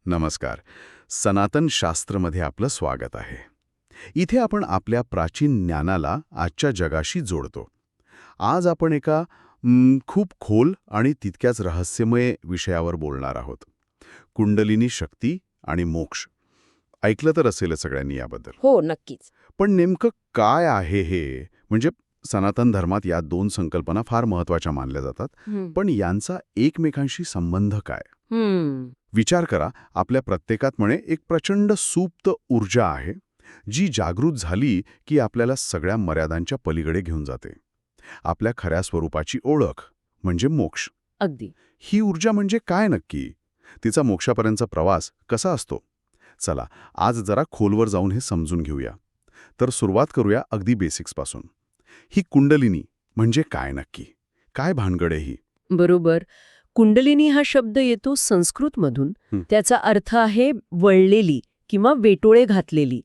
नमस्कार. सनातन शास्त्रमध्ये आपलं स्वागत आहे. इथे आपण आपल्या प्राचीन ज्ञानाला आजच्या जगाशी जोडतो. आज आपण एका खूप खोल आणि तितक्याच रहस्यमय विषयावर बोलणार आहोत. कुंडलिनी शक्ती आणि मोक्ष. ऐकलं तर असेल सगळ्यांनी याबद्दल. हो, नक्कीच. पण नेमकं काय आहे हे? म्हणजे सनातन धर्मात या दोन संकल्पना फार महत्त्वाच्या मानल्या जातात. पण यांचा एकमेकांशी संबंध काय? विचार करा, आपल्या प्रत्येकात म्हणे एक प्रचंड सुप्त ऊर्जा आहे, जी जागृत झाली की आपल्याला सगळ्या मर्यादांच्या पलीकडे घेऊन जाते. आपल्या खऱ्या स्वरूपाची ओळख म्हणजे मोक्ष. अगदी. ही ऊर्जा म्हणजे काय नक्की? तिचा मोक्षापर्यंतचा प्रवास कसा असतो? चला, आज जरा खोलवर जाऊन हे समजून घेऊया. तर सुरुवात करूया अगदी बेसिक्सपासून. ही कुंडलिनी म्हणजे काय नक्की? काय भानगड आहे ही? बरोबर. कुंडलिनी हा शब्द येतो संस्कृतमधून. त्याचा अर्थ आहे वळलेली किंवा वेटोळे घातलेली.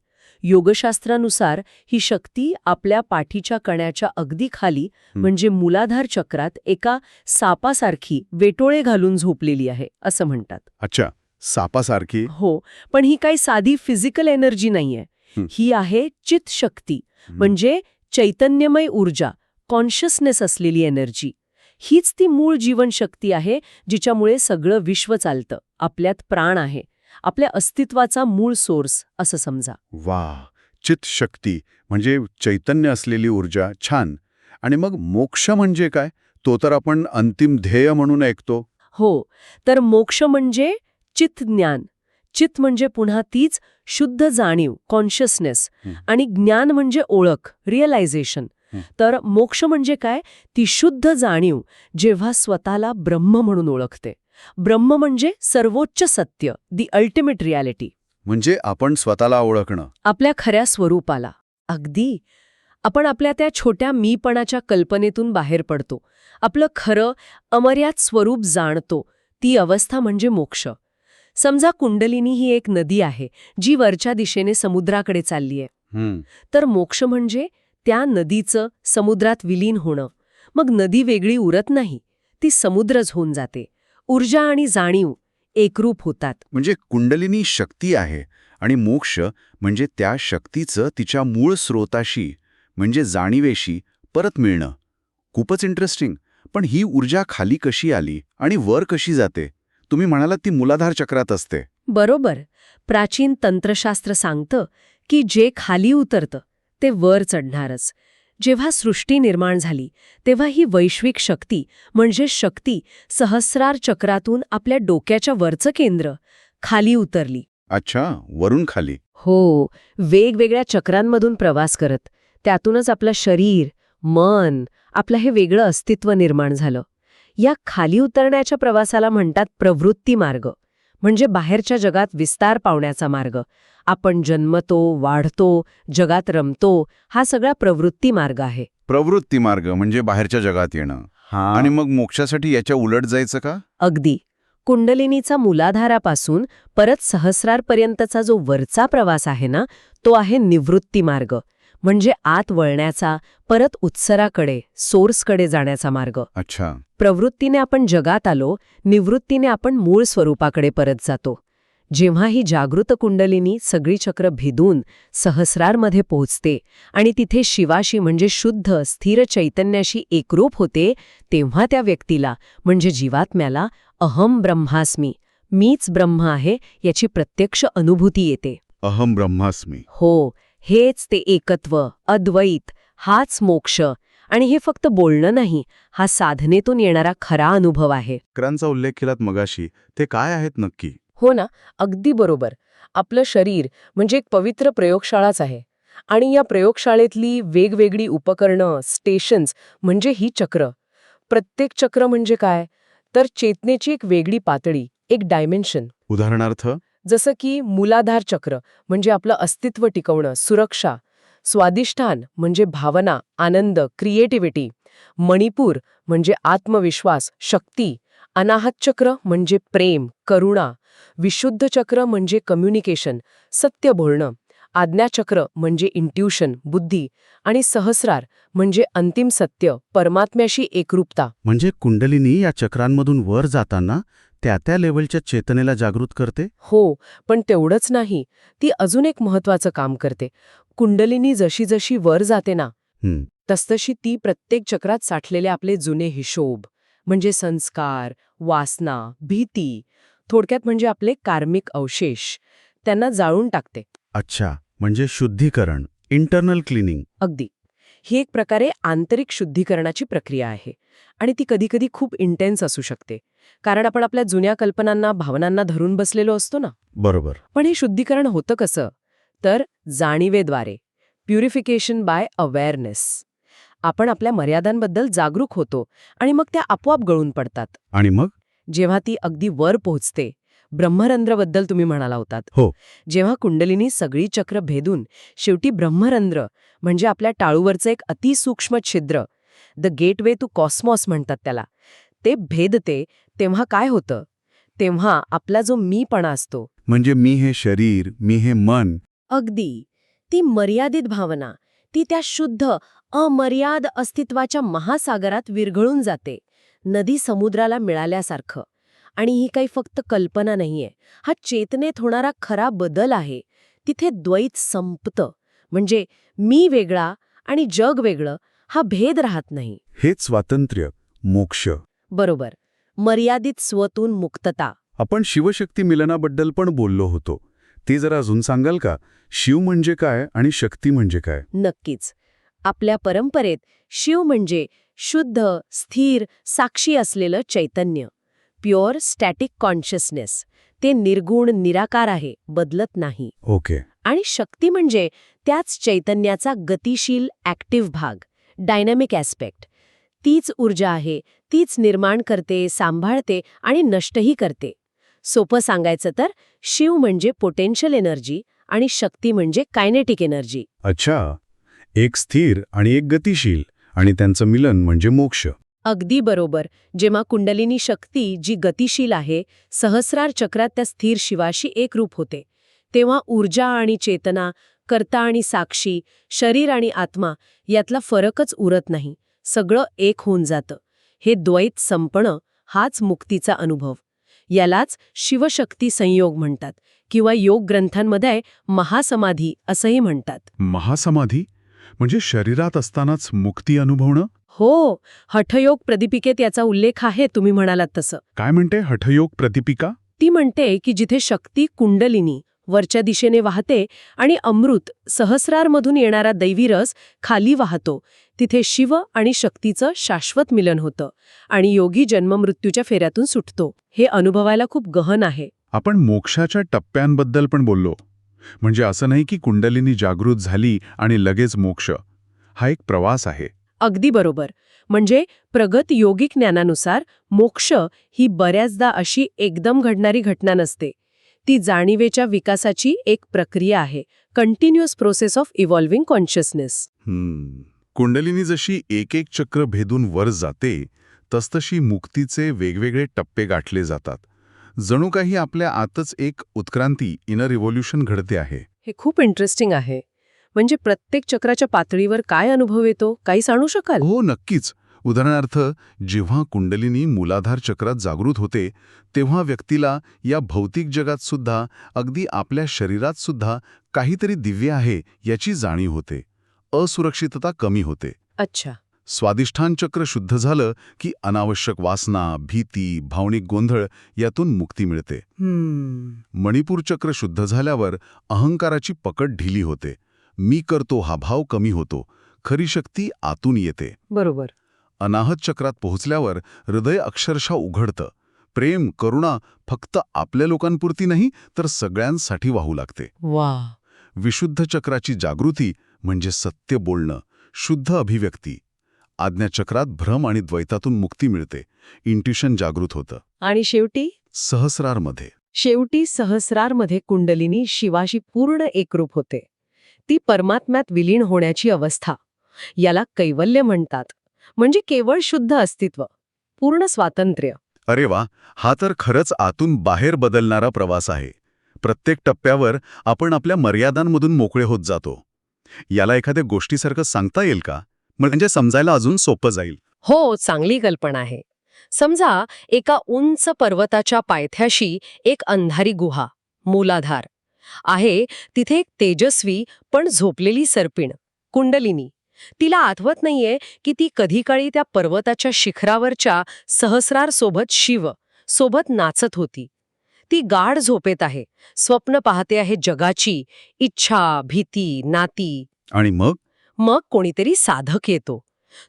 योगशास्त्रानुसार ही शक्ती आपल्या पाठीच्या कण्याच्या अगदी खाली म्हणजे मूलाधार चक्रात एका सापासारखी वेटोळे घालून झोपलेली आहे असं म्हणतात. अच्छा, सापासारखी? हो, पण ही काही साधी फिजिकल एनर्जी नाहीये. ही आहे चित शक्ती, म्हणजे चैतन्यमय ऊर्जा, कॉन्शियसनेस असलेली एनर्जी. हीच ती मूळ जीवनशक्ती आहे जिच्यामुळे सगळं विश्व चालतं. आपल्यात प्राण आहे, आपल्या अस्तित्वाचा मूळ सोर्स असं समजा. वा, चित शक्ती म्हणजे चैतन्य असलेली ऊर्जा. छान. आणि मग मोक्ष म्हणजे काय? तो तर आपण अंतिम ध्येय म्हणून ऐकतो. हो, तर मोक्ष म्हणजे चित ज्ञान. चित म्हणजे पुन्हा तीच शुद्ध जाणीव, कॉन्शियसनेस, आणि ज्ञान म्हणजे ओळख, रिअलायझेशन. तर मोक्ष म्हणजे काय? ती शुद्ध जाणीव जेव्हा स्वतःला ब्रह्म म्हणून ओळखते. ब्रह्म म्हणजे सर्वोच्च सत्य, दी अल्टिमेट रियालिटी. म्हणजे आपण स्वतःला ओळखणं. आपल्या खऱ्या स्वरूपाला. अगदी. आपण आपल्या त्या छोट्या मीपणाच्या कल्पनेतून बाहेर पडतो. आपलं खरं अमर्याद स्वरूप जाणतो. ती अवस्था म्हणजे मोक्ष. समजा कुंडलिनी ही एक नदी आहे जी वरच्या दिशेने समुद्राकडे चाललीय. तर मोक्ष म्हणजे त्या नदीचं समुद्रात विलीन होणं. मग नदी वेगळी उरत नाही, ती समुद्रच होऊन जाते. ऊर्जा आणि जाणीव एकरूप होतात. म्हणजे कुंडलिनी शक्ती आहे आणि मोक्ष म्हणजे त्या शक्तीचं तिच्या मूळ स्रोताशी म्हणजे जाणीवेशी परत मिळणं. खूपच इंटरेस्टिंग. पण ही ऊर्जा खाली कशी आली आणि वर कशी जाते? तुम्ही म्हणालात ती मूलाधार चक्रात असते. बरोबर. प्राचीन तंत्रशास्त्र सांगतं की जे खाली उतरतं ते वर चढणारच. जेव्हा सृष्टी निर्माण झाली तेव्हा ही वैश्विक शक्ती म्हणजे शक्ती सहस्रार चक्रातून आपल्या डोक्याच्या वरचं केंद्र खाली उतरली. अच्छा, वरून खाली. हो, वेगवेगळ्या चक्रांमधून प्रवास करत. त्यातूनच आपलं शरीर, मन, आपलं हे वेगळं अस्तित्व निर्माण झालं. या खाली उतरण्याच्या प्रवासाला म्हणतात प्रवृत्ती मार्ग, म्हणजे बाहेरच्या जगात विस्तार पावण्याचा मार्ग. आपण जन्मतो, वाढतो, जगात रमतो, हा सगळा प्रवृत्ती मार्ग आहे. प्रवृत्ती मार्ग म्हणजे बाहेरच्या जगात येणं. आणि मग मोक्षासाठी याच्या उलट जायचं का? अगदी. कुंडलिनीचा मूलाधारापासून परत सहस्रारपर्यंतचा जो वरचा प्रवास आहे ना, तो आहे निवृत्ती मार्ग, म्हणजे आत वळण्याचा, परत उत्सराकडे, सोर्सकडे जाण्याचा मार्ग. अच्छा. प्रवृत्तीने आपण जगात आलो, निवृत्तीने आपण मूळ स्वरूपाकडे परत जातो. जेव्हा ही जागृत कुंडलिनी सगळी चक्र भेदून सहस्रारमध्ये पोहोचते आणि तिथे शिवाशी म्हणजे शुद्ध स्थिर चैतन्याशी एकरूप होते, तेव्हा त्या व्यक्तीला म्हणजे जीवात्म्याला अहम ब्रह्मास्मी, मीच ब्रह्म आहे याची प्रत्यक्ष अनुभूती येते. अहम ब्रह्मास्मी. हो, हेच ते एकत्व, अद्वैत, हाच मोक्ष. आणि हे फक्त बोलणं नाही, हा साधनेतून येणारा खरा अनुभव आहे. चक्रांचा उल्लेख केलात मगाशी, ते काय आहेत नक्की? हो ना, अगदी बरोबर. आपलं शरीर म्हणजे एक पवित्र प्रयोगशाळाच आहे. आणि या प्रयोगशाळेतली वेगवेगळी उपकरणं, स्टेशन्स म्हणजे ही चक्र. प्रत्येक चक्र म्हणजे काय? तर चेतनेची एक वेगळी पातळी, एक डायमेन्शन. उदाहरणार्थ? जसं की मूलाधार चक्र म्हणजे आपलं अस्तित्व टिकवणं, सुरक्षा. स्वादिष्ठान म्हणजे भावना, आनंद, क्रिएटिव्हिटी. मणिपूर म्हणजे आत्मविश्वास, शक्ती. अनाहत चक्र म्हणजे प्रेम, करुणा. विशुद्ध चक्र म्हणजे कम्युनिकेशन, सत्य बोलणं. आज्ञाचक्र म्हणजे इंट्युशन, बुद्धी. आणि सहस्रार म्हणजे अंतिम सत्य, परमात्म्याशी एकरूपता. म्हणजे कुंडलिनी या चक्रांमधून वर जाताना त्या लेव्हलच्या चेतनेला जागृत करते? हो, पण तेवढंच नाही. ती अजून एक महत्वाचं काम करते. कुंडलिनी जशी जशी वर जाते ना, हं, तसतशी ती प्रत्येक चक्रात साठलेले आपले जुने हिशोब, म्हणजे संस्कार, वासना, भीती, थोडक्यात म्हणजे आपले कार्मिक अवशेष, त्यांना जाळून टाकते. अच्छा, म्हणजे शुद्धीकरण, इंटरनल क्लिनिंग. अगदी. ही एक प्रकारे आंतरिक शुद्धीकरणाची प्रक्रिया आहे आणि ती कधीकधी खूप इंटेन्स असू शकते. कारण आपण आपल्या जुन्या कल्पनांना, भावनांना धरून बसलेलो असतो ना. बरोबर. पण हे शुद्धीकरण होतं कसं? तर जाणीवेद्वारे, प्युरिफिकेशन बाय अवेअरनेस. आपण आपल्या मर्यादांबद्दल जागरूक होतो आणि मग त्या आपोआप गळून पडतात. आणि मग? जेव्हा ती अगदी वर पोहोचते, ब्रह्मरंध्रबद्दल तुम्ही म्हणाला होतात. हो. जेव्हा कुंडलिनी सगळी चक्र भेदून शेवटी ब्रह्मरंध्र म्हणजे आपल्या टाळूवरचं एक अतिसूक्ष्म छिद्र, द गेटवे टू कॉस्मॉस म्हणतात त्याला, ते भेदते, तेव्हा काय होतं? तेव्हा आपला जो मीपणा असतो, म्हणजे मी हे शरीर, मी हे मन, अगदी ती मर्यादित भावना, ती त्या शुद्ध अमर्याद अस्तित्वाच्या महासागरात विरघळून जाते, नदी समुद्राला मिळाल्यासारखं. आणि ही काही फक्त कल्पना नाहीये, हा चेतनेत होणारा खरा बदल आहे. तिथे द्वैत संपतं, म्हणजे मी वेगळा आणि जग वेगळं हा भेद राहत नाही. हेच स्वातंत्र्य, मोक्ष. बरोबर, मर्यादित स्वतून मुक्तता. आपण शिवशक्ती मिलनाबद्दल पण बोललो होतो. ते जरा अजून सांगाल का? शिव म्हणजे काय आणि शक्ती म्हणजे काय? नक्कीच. आपल्या परंपरेत शिव म्हणजे शुद्ध, स्थिर, साक्षी असलेलं चैतन्य, प्युअर स्टॅटिक कॉन्शियसनेस. ते निर्गुण, निराकार आहे, बदलत नाही. ओके. आणि शक्ती म्हणजे त्याच चैतन्याचा गतिशील ॲक्टिव्ह भाग, डायनॅमिक ॲस्पेक्ट. तीच ऊर्जा आहे, तीच निर्माण करते, सांभाळते आणि नष्टही करते. सोपं सांगायचं तर शिव म्हणजे पोटेन्शियल एनर्जी आणि शक्ती म्हणजे कायनेटिक एनर्जी. अच्छा. एक स्थिर आणि एक गतिशील, आणि त्यांचं मिलन म्हणजे मोक्ष. अगदी बरोबर. जेव्हा कुंडलिनी शक्ती, जी गतिशील आहे, सहस्रार चक्रात त्या स्थिर शिवाशी एकरूप होते, तेव्हा ऊर्जा आणि चेतना, कर्ता आणि साक्षी, शरीर आणि आत्मा यातला फरकच उरत नाही. सगळं एक होऊन जातं. हे द्वैत संपणं हाच मुक्तीचा अनुभव. यालाच शिवशक्ती संयोग म्हणतात किंवा योग ग्रंथांमध्ये महासमाधी असंही म्हणतात. महासमाधी म्हणजे शरीरात असतानाच मुक्ती अनुभवणं? हो, हठयोग प्रदीपिकेत याचा उल्लेख आहे, तुम्ही म्हणालात तसं. काय म्हणते हठयोग प्रतिपिका? ती म्हणते की जिथे शक्ती कुंडलिनी वरच्या दिशेने वाहते आणि अमृत सहस्रारमधून येणारा दैवी रस खाली वाहतो, तिथे शिव आणि शक्तीचं शाश्वत मिलन होतं आणि योगी जन्ममृत्यूच्या फेऱ्यातून सुटतो. हे अनुभवायला खूप गहन आहे. आपण मोक्षाच्या टप्प्यांबद्दल पण बोललो. म्हणजे असं नाही की कुंडलिनी जागृत झाली आणि लगेच मोक्ष. हा एक प्रवास आहे. अगदी बरोबर. म्हणजे प्रगत योगिक ज्ञानानुसार मोक्ष ही बऱ्याचदा अशी एकदम घडणारी घटना नसते. ती जाणीवेच्या विकासाची एक प्रक्रिया आहे, continuous process of evolving consciousness. Kundalini जशी एक एक चक्र भेदून वर जाते, तसतशी मुक्तीचे वेगवेगळे टप्पे गाठले जातात. जणू काही आपल्या आतच एक उत्क्रांती, इनर रिव्होल्यूशन घडते आहे. हे खूप इंटरेस्टिंग आहे. म्हणजे प्रत्येक चक्राच्या पातळीवर काय अनुभव येतो, काही सांगू शकाल? हो, नक्कीच. उदाहरणार्थ, जेव्हा कुंडलिनी मूलाधार चक्रात जागृत होते, तेव्हा व्यक्तीला या भौतिक जगात सुद्धा, अगदी आपल्या शरीरात सुद्धा काहीतरी दिव्य आहे याची जाणीव होते. असुरक्षितता कमी होते. अच्छा. स्वादिष्ठान चक्र शुद्ध झालं की अनावश्यक वासना, भीती, भावनिक गोंधळ यातून मुक्ती मिळते. मणिपूर चक्र शुद्ध झाल्यावर अहंकाराची पकड ढिली होते. मी करतो हा भाव कमी होतो. खरी शक्ती आतून येते. बरोबर. अनाहत चक्रात पोहोचल्यावर हृदय अक्षरशः उघडतं. प्रेम, करुणा फक्त आपल्या लोकांपुरती नाही तर सगळ्यांसाठी वाहू लागते. वा. विशुद्ध चक्राची जागृती म्हणजे सत्य बोलणं, शुद्ध अभिव्यक्ती. आज्ञाचक्रात भ्रम आणि द्वैतातून मुक्ती मिळते. इंट्युशन जागृत होतं. आणि शेवटी सहस्रारमध्ये कुंडलिनी शिवाशी पूर्ण एकरूप होते. ती परमात्म्यात विलीन होण्याची अवस्था. याला कैवल्य म्हणतात. म्हणजे केवळ शुद्ध अस्तित्व, पूर्ण स्वातंत्र्य. अरे वा, हा तर खरंच आतून बाहेर बदलणारा प्रवास आहे. प्रत्येक टप्प्यावर आपण आपल्या मर्यादांमधून मोकळे होत जातो. याला एखाद्या गोष्टीसारखं सांगता येईल का? म्हणजे समजायला अजून सोपं जाईल. हो, चांगली कल्पना आहे. समजा एका उंच पर्वताच्या पायथ्याशी एक अंधारी गुहा, मूलाधार आहे. तिथे एक तेजस्वी पण झोपलेली सर्पिण, कुंडलिनी. तिला आठवत नाहीये की ती कधी काळी त्या पर्वताच्या शिखरावरच्या सहस्रार सोबत शिव सोबत नाचत होती. ती गाढ झोपेत आहे, स्वप्न पाहते आहे जगाची, इच्छा, भीती, नाती. आणि मग कोणीतरी साधक येतो.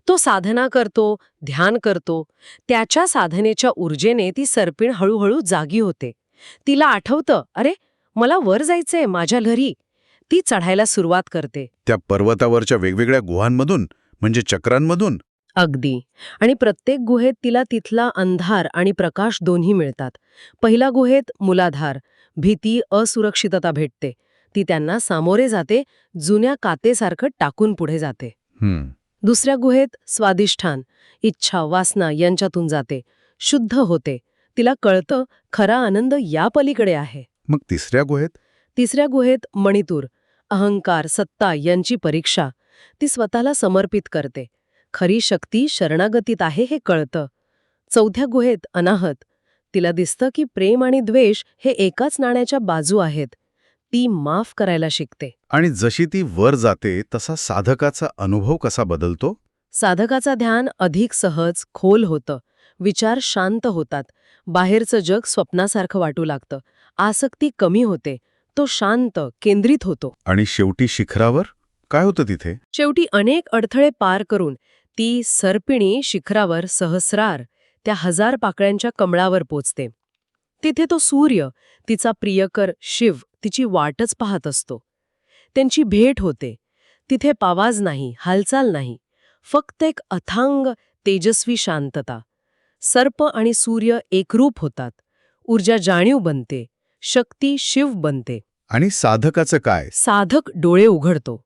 तो साधना करतो, ध्यान करतो. त्याच्या साधनेच्या ऊर्जेने ती सर्पिण हळूहळू जागी होते. तिला आठवतं, अरे मला वर जायचंय माझ्या घरी. ती चढायला सुरुवात करते. त्या पर्वतावरच्या वेगवेगळ्या गुहांमधून, म्हणजे चक्रांमधून. अगदी. आणि प्रत्येक गुहेत तिला तिथला अंधार आणि प्रकाश दोन्ही मिळतात. पहिल्या गुहेत मूलाधार, भीती, असुरक्षितता भेटते. ती त्यांना सामोरे जाते, जुन्या कातेसारखं टाकून पुढे जाते. दुसऱ्या गुहेत स्वादिष्ठान, इच्छा, वासना यांच्यातून जाते, शुद्ध होते. तिला कळतं खरा आनंद या पलीकडे आहे. मग तिसऱ्या गुहेत मणितूर, अहंकार, सत्ता यांची परीक्षा. ती स्वतःला समर्पित करते. खरी शक्ती शरणागतीत आहे हे कळतं. चौथ्या गुहेत अनाहत. तिला दिसतं की प्रेम आणि द्वेष हे एकाच नाण्याच्या बाजू आहेत. ती माफ करायला शिकते. आणि जशी ती वर जाते तसा साधकाचा अनुभव कसा बदलतो? साधकाचा ध्यान अधिक सहज, खोल होतं. विचार शांत होतात. बाहेरचं जग स्वप्नासारखं वाटू लागतं. आसक्ती कमी होते. तो शांत, केंद्रित होतो. आणि शेवटी शिखरावर काय होतं तिथे? शेवटी अनेक अडथळे पार करून ती सर्पिणी शिखरावर सहस्रार, त्या 1000 पाकळ्यांच्या कमळावर पोचते. तिथे तो सूर्य, तिचा प्रियकर शिव, तिची वाटच पाहत असतो. त्यांची भेट होते. तिथे आवाज नाही, हालचाल नाही, फक्त एक अथांग तेजस्वी शांतता. सर्प आणि सूर्य एकरूप होतात. ऊर्जा जाणीव बनते, शक्ती शिव बनते. आणि साधकाचं काय? साधक डोळे उघडतो.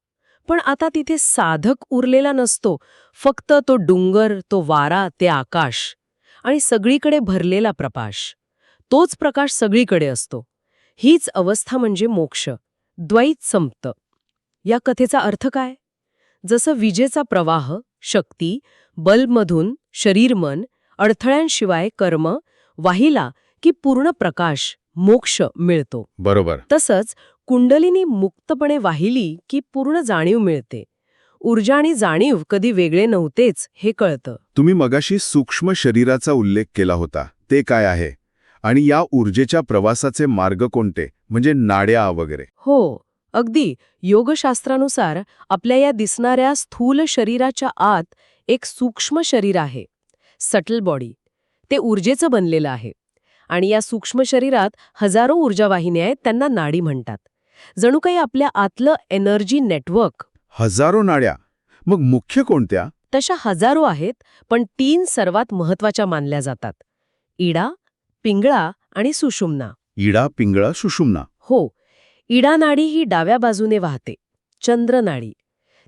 पण आता तिथे साधक उरलेला नसतो. फक्त तो डोंगर, तो वारा, ते आकाश आणि सगळीकडे भरलेला प्रकाश. तोच प्रकाश सगळीकडे असतो. हीच अवस्था म्हणजे मोक्ष. द्वैत संपतं. या कथेचा अर्थ काय? जसं विजेचा प्रवाह, शक्ती, बल्बमधून शरीर मन, अडथळ्यांशिवाय कर्म वाहिला की पूर्ण प्रकाश, मोक्ष मिळतो. बरोबर. तसंच कुंडलिनी मुक्तपणे वाहिली की पूर्ण जाणीव मिळते. ऊर्जा आणि जाणीव कधी वेगळे नव्हतेच हे कळतं. तुम्ही मगाशी सूक्ष्म शरीराचा उल्लेख केला होता. ते काय आहे? आणि या ऊर्जेच्या प्रवासाचे मार्ग कोणते, म्हणजे नाड्या वगैरे? हो, अगदी. योगशास्त्रानुसार आपल्या या दिसणाऱ्या स्थूल शरीराच्या आत एक सूक्ष्म शरीर आहे, सटल बॉडी. ते ऊर्जेचं बनलेलं आहे. आणि या सूक्ष्म शरीरात हजारो ऊर्जावाहिन्या आहेत, त्यांना नाडी म्हणतात. जणू काही आपल्या आतलं एनर्जी नेटवर्क. हजारो नाड्या. मग मुख्य कोणत्या? तशा हजारो आहेत, पण 3 सर्वात महत्वाच्या मानल्या जातात: इडा, पिंगळा आणि सुषुम्ना. इडा, पिंगळा, सुषुम्ना. हो. इडा नाडी ही डाव्या बाजूने वाहते, चंद्र नाडी.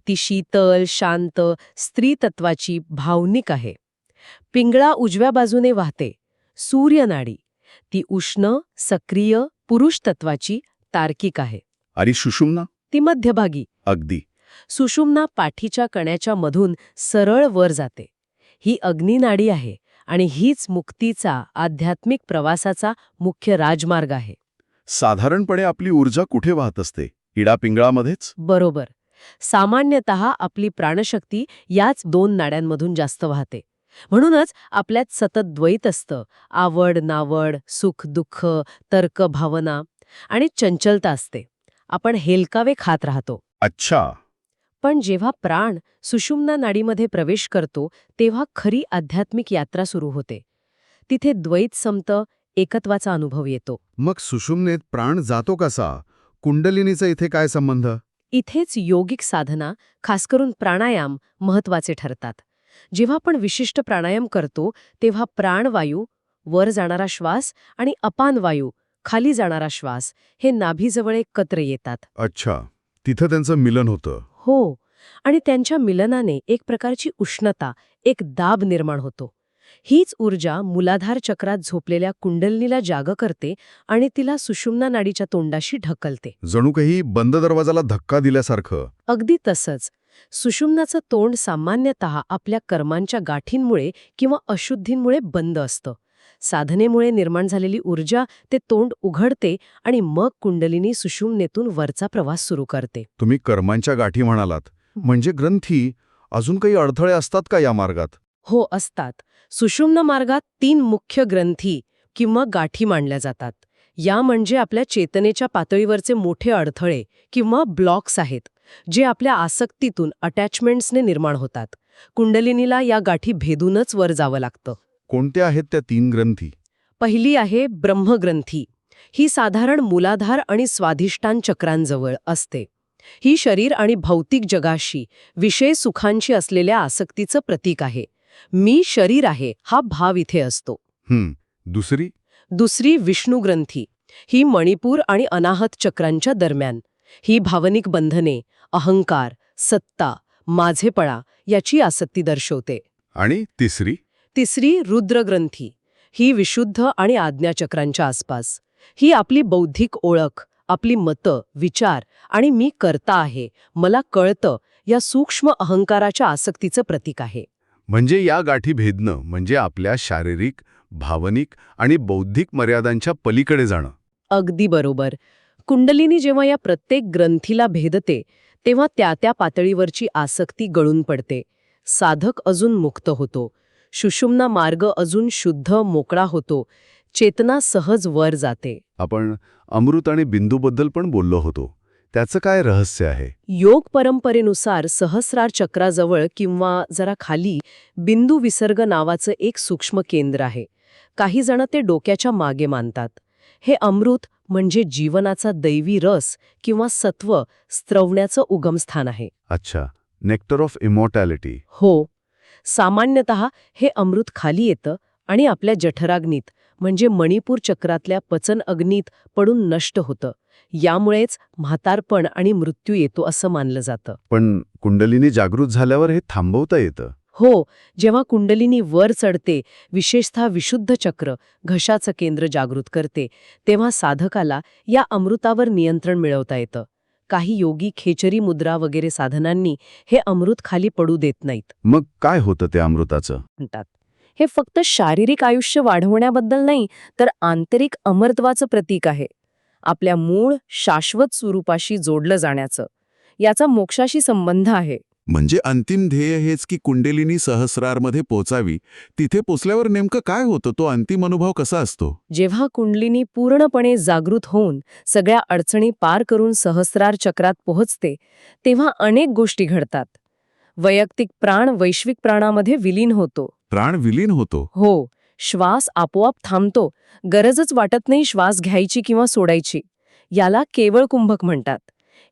ती शीतल, शांत, स्त्रीतत्वाची, भावनिक आहे. पिंगळा उजव्या बाजूने वाहते, सूर्य नाडी. ती उष्ण, सक्रिय, पुरुष तत्वाची, तार्किक आहे. आणि सुषुम्ना? ती मध्यभागी. अगदी. सुषुम्ना पाठीच्या कण्याच्या मधून सरळ वर जाते. ही अग्निनाडी आहे आणि हीच मुक्तीचा, आध्यात्मिक प्रवासाचा मुख्य राजमार्ग आहे. साधारणपणे आपली ऊर्जा कुठे वाहत असते? इडा पिंगळामध्येच? बरोबर. सामान्यतः आपली प्राणशक्ती याच 2 नाड्यांमधून जास्त वाहते. म्हणूनच आपल्यात सतत द्वैत असतं. आवड, नावड, सुख, दुःख, तर्क, भावना आणि चंचलता असते. आपण हेलकावे खात राहतो. अच्छा. पण जेव्हा प्राण सुषुम्ना नाडीमध्ये प्रवेश करतो, तेव्हा खरी आध्यात्मिक यात्रा सुरू होते. तिथे द्वैत संपतं, एकत्वाचा अनुभव येतो. मग सुषुम्नेत प्राण जातो कसा? कुंडलिनीचा इथे काय संबंध? इथेच योगिक साधना, खास करून प्राणायाम, महत्वाचे ठरतात. जेव्हा आपण विशिष्ट प्राणायाम करतो, तेव्हा प्राणवायू, वर जाणारा श्वास, आणि अपान वायू, खाली जाणारा श्वास, हे नाभीजवळ एकत्र येतात. अच्छा. तिथं त्यांचं मिलन होतं. हो. आणि त्यांच्या मिलनाने एक प्रकारची उष्णता, एक दाब निर्माण होतो. हीच ऊर्जा मूलाधार चक्रात झोपलेल्या कुंडलिनीला जाग करते आणि तिला सुषुम्ना नाडीच्या तोंडाशी ढकलते. जणू काही बंद दरवाजाला धक्का दिल्यासारखं. अगदी तसंच. सुषुम्नाचं तोंड सामान्यतः आपल्या कर्मांच्या गाठींमुळे किंवा अशुद्धींमुळे बंद असतं. साधनेमुळे निर्माण झालेली ऊर्जा ते तोंड उघडते आणि मग कुंडलिनी सुषुम्नेतून वरचा प्रवास सुरू करते. तुम्ही कर्मांच्या गाठी म्हणालात, म्हणजे ग्रंथी, अजून काही अडथळे असतात का या मार्गात? हो, असतात. सुषुम्ना मार्गात 3 मुख्य ग्रंथी किंवा गाठी मांडल्या जातात. या म्हणजे आपल्या चेतनेच्या पातळीवरचे मोठे अडथळे किंवा ब्लॉक्स आहेत, जे आपल्या आसक्तीतून अटॅचमेंट्सने निर्माण होतात. कुंडलिनीला या गाठी भेदूनच वर जावं लागतं. कोणत्या आहेत त्या 3 ग्रंथी? पहिली आहे ब्रह्मग्रंथी. ही साधारण मूलाधार आणि स्वाधिष्ठान चक्रांजवळ असते. ही शरीर आणि भौतिक जगाशी, विषय सुखांशी असलेल्या आसक्तीचं प्रतीक आहे. मी शरीर आहे हा भाव इथे असतो. दुसरी? दुसरी विष्णुग्रंथी. ही मणिपूर आणि अनाहत चक्रांच्या दरम्यान. ही भावनिक बंधने, अहंकार, सत्ता, माझेपणा याची आसक्ती दर्शवते. आणि तिसरी? तिसरी रुद्रग्रंथी. ही विशुद्ध आणि आज्ञाचक्रांच्या आसपास. ही आपली बौद्धिक ओळख, आपली मतं, विचार आणि मी कर्ता आहे, मला कळतं या सूक्ष्म अहंकाराच्या आसक्तीचं प्रतीक आहे. म्हणजे या गाठी भेदणं म्हणजे आपल्या शारीरिक, भावनिक आणि बौद्धिक मर्यादांच्या पलीकडे जाणं. अगदी बरोबर. कुंडलिनी जेव्हा या प्रत्येक ग्रंथीला भेदते, तेव्हा त्या पातळीवरची आसक्ती गळून पडते. साधक अजून मुक्त होतो. सुषुम्ना मार्ग अजून शुद्ध, मोकळा होतो. चेतना सहज वर जाते. आपण अमृत आणि बिंदूबद्दल पण बोललो होतो. त्याचं काय रहस्य आहे? योग परंपरेनुसार सहस्रार चक्राजवळ किंवा जरा खाली बिंदू विसर्ग नावाचं एक सूक्ष्म केंद्र आहे. काही जण ते डोक्याच्या मागे मानतात. हे अमृत म्हणजे जीवनाचा दैवी रस किंवा सत्व स्त्रवण्याचं उगमस्थान आहे. अच्छा, नेक्टर ऑफ इमॉर्टॅलिटी. हो. सामान्यतः हे अमृत खाली येतं आणि आपल्या जठराग्नीत म्हणजे मणिपूर चक्रातल्या पचन अग्नीत पडून नष्ट होतं. यामुळेच म्हातारपण आणि मृत्यू येतो असं मानलं जातं. पण कुंडलिनी जागृत झाल्यावर हे थांबवता येतं? हो. जेव्हा कुंडलिनी वर चढते, विशेषतः विशुद्ध चक्र, घशाचं केंद्र जागृत करते, तेव्हा साधकाला या अमृतावर नियंत्रण मिळवता येतं. काही योगी खेचरी मुद्रा वगैरे साधनांनी हे अमृत खाली पडू देत नाहीत. मग काय होतं त्या अमृताचं? म्हणतात. हे फक्त शारीरिक आयुष्य वाढवण्याबद्दल नाही, तर आंतरिक अमरत्वाचं प्रतीक आहे. आपल्या मूळ शाश्वत स्वरूपाशी जोडलं जाण्याचं. याचा मोक्षाशी संबंध आहे. म्हणजे अंतिम ध्येय हेच की कुंडलिनी सहस्रारमध्ये पोचावी. तिथे पोचल्यावर नेमकं काय होतं? तो अंतिम अनुभव कसा असतो? जेव्हा कुंडलिनी पूर्णपणे जागृत होऊन सगळ्या अडचणी पार करून सहस्रार चक्रात पोहोचते, तेव्हा अनेक गोष्टी घडतात. वैयक्तिक प्राण वैश्विक प्राणामध्ये विलीन होतो. प्राण विलीन होतो? हो. श्वास आपोआप थांबतो. गरजच वाटत नाही श्वास घ्यायची किंवा सोडायची. याला केवळ कुंभक म्हणतात.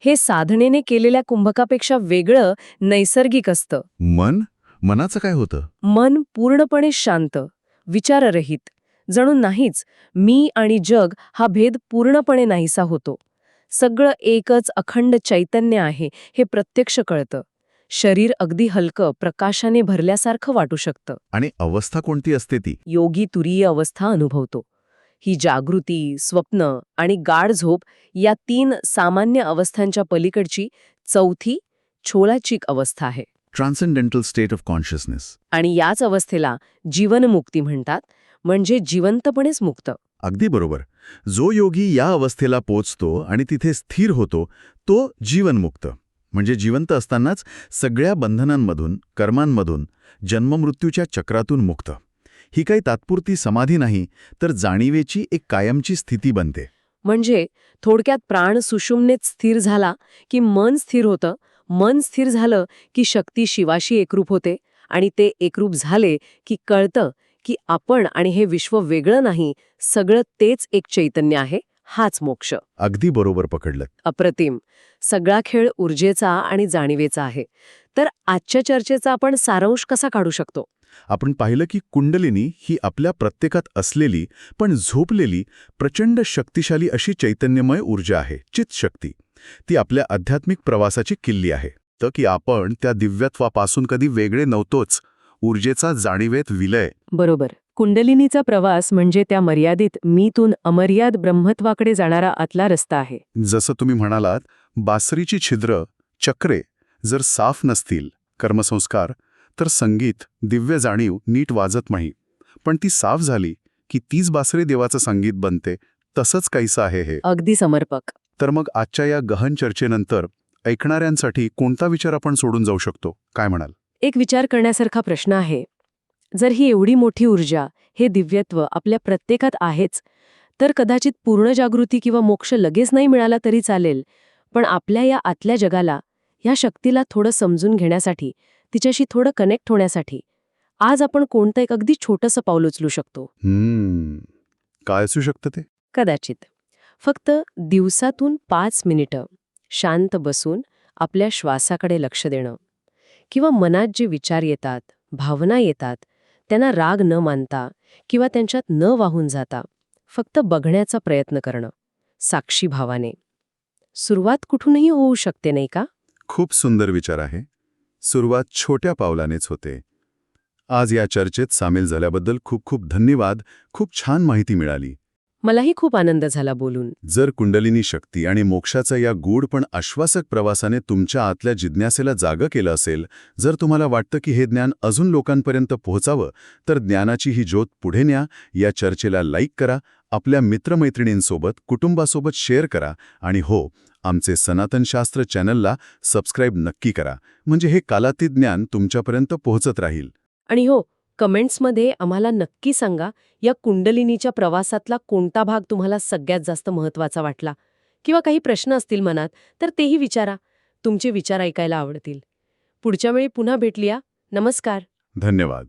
हे साधनेने केलेल्या कुंभकापेक्षा वेगळं, नैसर्गिक असतं. मनाचं काय होतं? मन पूर्णपणे शांत, विचाररहित. जणू नाहीच, मी आणि जग हा भेद पूर्णपणे नाहीसा होतो. सगळं एकच अखंड चैतन्य आहे हे प्रत्यक्ष कळतं. शरीर अगदी हलकं, प्रकाशाने भरल्यासारखं वाटू शकतं. आणि अवस्था कोणती असते ती? योगी तुरीय अवस्था अनुभवतो. ही जागृती, स्वप्न आणि गाढ झोप या 3 सामान्य अवस्थांच्या पलीकडची चौथी छोलाचिक अवस्था आहे. Transcendental state of consciousness. आणि याच अवस्थेला जीवनमुक्ती म्हणतात, म्हणजे जिवंतपणेच मुक्त. अगदी बरोबर. जो योगी या अवस्थेला पोचतो आणि तिथे स्थिर होतो, तो जीवनमुक्त. म्हणजे जिवंत असतानाच सगळ्या बंधनांमधून, कर्मांमधून, जन्ममृत्यूच्या चक्रातून मुक्त. ही काही तात्पुरती समाधी नाही, तर जाणीवेची एक कायमची स्थिती बनते. म्हणजे थोडक्यात प्राण सुषुम्नेत स्थिर झाला की मन स्थिर होतं. मन स्थिर झालं की शक्ती शिवाशी एकरूप होते. आणि ते एकरूप झाले की कळतं की आपण आणि हे विश्व वेगळं नाही, सगळं तेच एक चैतन्य आहे. हाच मोक्ष. अगदी बरोबर पकडलं. अप्रतिम. सगळा खेळ ऊर्जेचा आणि जाणीवेचा आहे. तर आजच्या चर्चेचा आपण सारांश कसा काढू शकतो? आपण पाहिलं की कुंडलिनी ही आपल्या प्रत्येकात असलेली पण झोपलेली प्रचंड शक्तिशाली अशी चैतन्यमय ऊर्जा आहे, चित्शक्ती. ती आपल्या आध्यात्मिक प्रवासाची किल्ली आहे. तर की आपण त्या दिव्यत्वापासून कधी वेगळे नव्हतोच. ऊर्जेचा जाणीवेत विलय. बरोबर. कुंडलिनीचा प्रवास म्हणजे त्या मर्यादित मीतून अमर्याद ब्रह्मत्वाकडे जाणारा आतला रस्ता आहे. जसं तुम्ही म्हणालात, बासरीची छिद्र, चक्रे जर साफ नसतील कर्मसंस्कार तर संगीत, दिव्य जाणीव नीट वाजत नाही. पण ती साफ झाली की तीच बासरी देवाचं संगीत बनते. तसंच काहीसं आहे हे. अगदी समर्पक. तर मग आजच्या या गहन चर्चेनंतर ऐकणाऱ्यांसाठी कोणता विचार आपण सोडून जाऊ शकतो, काय म्हणाल? एक विचार करण्यासारखा प्रश्न आहे. जर ही एवढी मोठी ऊर्जा, हे दिव्यत्व आपल्या प्रत्येकात आहेच, तर कदाचित पूर्ण जागृती किंवा मोक्ष लगेच नाही मिळाला तरी चालेल. पण आपल्या या आतल्या जगाला, या शक्तीला थोडं समजून घेण्यासाठी, तिच्याशी थोडं कनेक्ट होण्यासाठी आज आपण कोणतं एक अगदी छोटंसं पाऊल उचलू शकतो. काय असू शकतं ते? कदाचित फक्त दिवसातून 5 मिनिटं शांत बसून आपल्या श्वासाकडे लक्ष देणं, किंवा मनात जे विचार येतात, भावना येतात, त्यांना राग न मानता किंवा त्यांच्यात न वाहून जाता फक्त बघण्याचा प्रयत्न करणं, साक्षी भावाने. सुरुवात कुठूनही होऊ शकते, नाही का? खूप सुंदर विचार आहे. सुरुवात छोट्या पावलानेच होते. आज या चर्चेत सामील झाल्याबद्दल खूप खूप धन्यवाद. खूप छान माहिती मिळाली. मलाही खूप आनंद झाला बोलून. जर कुंडलिनी शक्ती आणि मोक्षाचा या गूढ पण आश्वासक प्रवासाने तुमच्या आतल्या जिज्ञासेला जागं केलं असेल, जर तुम्हाला वाटतं की हे ज्ञान अजून लोकांपर्यंत पोहोचावं, तर ज्ञानाची ही ज्योत पुढे न्या. या चर्चेला लाईक करा, आपल्या मित्रमैत्रिणींसोबत, कुटुंबासोबत शेअर करा आणि हो, आमचे सनातन शास्त्र चॅनलला सबस्क्राईब नक्की करा. म्हणजे हे कालातीत ज्ञान तुमच्यापर्यंत पोहोचत राहील. आणि हो, कमेंट्समध्ये आम्हाला नक्की सांगा, या कुंडलिनीच्या प्रवासातला कोणता भाग तुम्हाला सगळ्यात जास्त महत्त्वाचा वाटला, किंवा काही प्रश्न असतील मनात तर तेही विचारा. तुमचे विचार ऐकायला आवडतील. पुढच्या वेळी पुन्हा भेटूया. नमस्कार. धन्यवाद.